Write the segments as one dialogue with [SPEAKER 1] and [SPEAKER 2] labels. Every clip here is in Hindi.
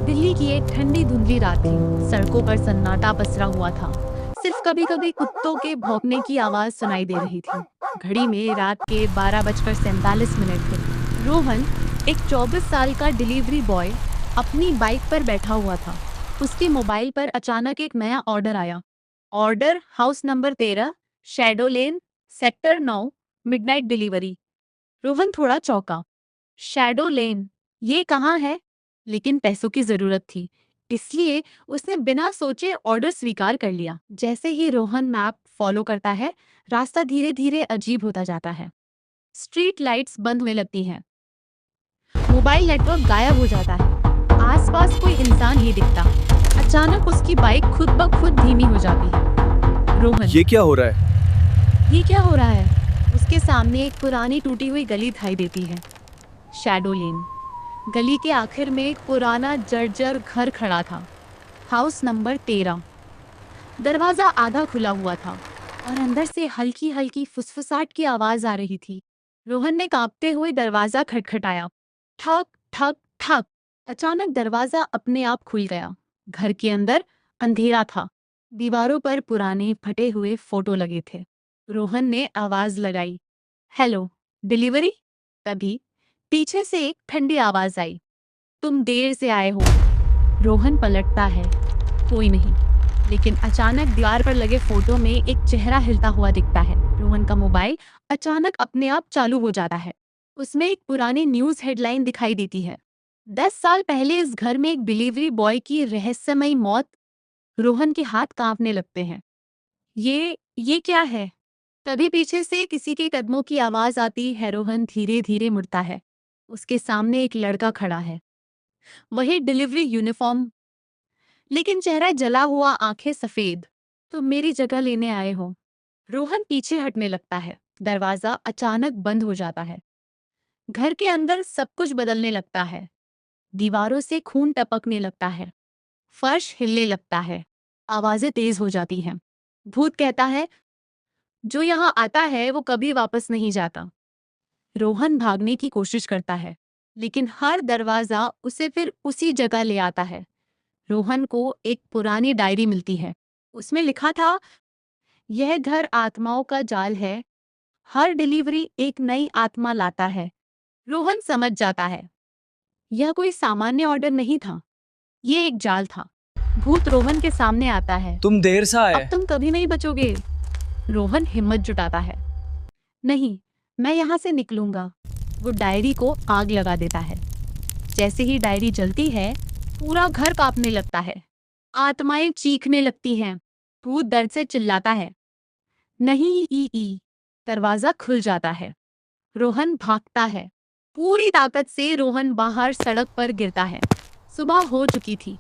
[SPEAKER 1] दिल्ली की एक ठंडी धुंधली रात थी। सड़कों पर सन्नाटा पसरा हुआ था। सिर्फ कभी कभी कुत्तों के भौंकने की आवाज सुनाई दे रही थी। घड़ी में रात के 12:47 थे। रोहन, एक 24 साल का डिलीवरी बॉय, अपनी बाइक पर बैठा हुआ था। उसके मोबाइल पर अचानक एक नया ऑर्डर आया। ऑर्डर हाउस नंबर 13, शैडो लेन, सेक्टर 9, मिडनाइट डिलीवरी। रोहन थोड़ा चौंका। शैडो लेन, ये कहाँ है? लेकिन पैसों की जरूरत थी, इसलिए उसने बिना सोचे ऑर्डर स्वीकार कर लिया। जैसे ही रोहन मैप फॉलो करता है, रास्ता धीरे धीरे अजीब होता जाता है। स्ट्रीट लाइट्स बंद होने लगती हैं। मोबाइल नेटवर्क गायब हो जाता है। आसपास कोई इंसान नहीं दिखता। अचानक उसकी बाइक खुद ब खुद धीमी हो जाती है। रोहन,
[SPEAKER 2] ये क्या हो रहा है?
[SPEAKER 1] ये क्या हो रहा है? उसके सामने एक पुरानी टूटी हुई गली दिखाई देती है। शैडो लेन। गली के आखिर में एक पुराना जर्जर घर खड़ा था। House number 13। दरवाजा आधा खुला हुआ था और अंदर से हल्की हल्की फुसफुसाहट की आवाज आ रही थी। रोहन ने कांपते हुए दरवाजा खटखटाया। ठक ठक ठक। अचानक दरवाजा अपने आप खुल गया। घर के अंदर अंधेरा था। दीवारों पर पुराने फटे हुए फोटो लगे थे। रोहन ने आवाज लगाई, हेलो, डिलीवरी? तभी पीछे से एक ठंडी आवाज आई, तुम देर से आए हो। रोहन पलटता है, कोई नहीं। लेकिन अचानक दीवार पर लगे फोटो में एक चेहरा हिलता हुआ दिखता है। रोहन का मोबाइल अचानक अपने आप चालू हो जाता है। उसमें एक पुरानी न्यूज हेडलाइन दिखाई देती है, 10 साल पहले इस घर में एक डिलीवरी बॉय की रहस्यमयी मौत। रोहन के हाथ कांपने लगते हैं। ये क्या है? तभी पीछे से किसी के कदमों की आवाज आती है। रोहन धीरे धीरे मुड़ता है। उसके सामने एक लड़का खड़ा है, वही डिलीवरी यूनिफॉर्म, लेकिन चेहरा जला हुआ, आंखें सफेद। तो मेरी जगह लेने आए हो? रोहन पीछे हटने लगता है। दरवाजा अचानक बंद हो जाता है। घर के अंदर सब कुछ बदलने लगता है। दीवारों से खून टपकने लगता है। फर्श हिलने लगता है। आवाजें तेज हो जाती हैं। भूत कहता है, जो यहाँ आता है वो कभी वापस नहीं जाता। रोहन भागने की कोशिश करता है, लेकिन हर दरवाजा उसे फिर उसी जगह ले आता है। रोहन को एक पुरानी डायरी मिलती है। उसमें लिखा था, यह घर आत्माओं का जाल है, हर डिलीवरी एक नई आत्मा लाता है। रोहन समझ जाता है, यह कोई सामान्य ऑर्डर नहीं था, ये एक जाल था। भूत रोहन के सामने आता है।
[SPEAKER 2] तुम देर से आए।
[SPEAKER 1] अब तुम कभी नहीं बचोगे। रोहन हिम्मत जुटाता है, नहीं, मैं यहाँ से निकलूंगा। वो डायरी को आग लगा देता है। जैसे ही डायरी जलती है, पूरा घर कांपने लगता है। आत्माएं चीखने लगती हैं। भूत दर्द से चिल्लाता है, नहीं ई। दरवाजा खुल जाता है। रोहन भागता है। पूरी ताकत से रोहन बाहर सड़क पर गिरता है। सुबह हो चुकी थी।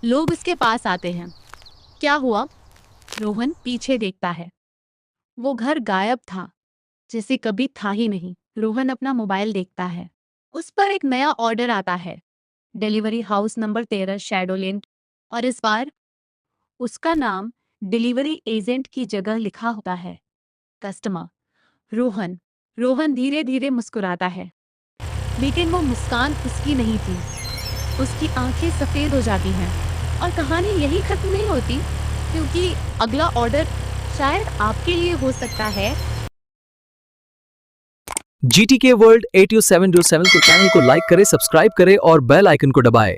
[SPEAKER 1] लोग उसके पास आते हैं। क्या हुआ? रोहन पीछे देखता है। वो घर गायब था, जैसे कभी था ही नहीं। रोहन अपना मोबाइल देखता है। उस पर एक नया ऑर्डर आता है, डिलीवरी हाउस नंबर 13, शैडो लेन। और इस बार उसका नाम डिलीवरी एजेंट की जगह लिखा होता है, कस्टमर रोहन। रोहन धीरे धीरे मुस्कुराता है, लेकिन वो मुस्कान उसकी नहीं थी। उसकी आंखें सफेद हो जाती हैं। और कहानी यही खत्म नहीं होती, क्योंकि अगला ऑर्डर शायद आपके लिए हो सकता है।
[SPEAKER 2] GTK वर्ल्ड 8727 को चैनल को लाइक करें, सब्सक्राइब करें और बेल आइकन को दबाएं।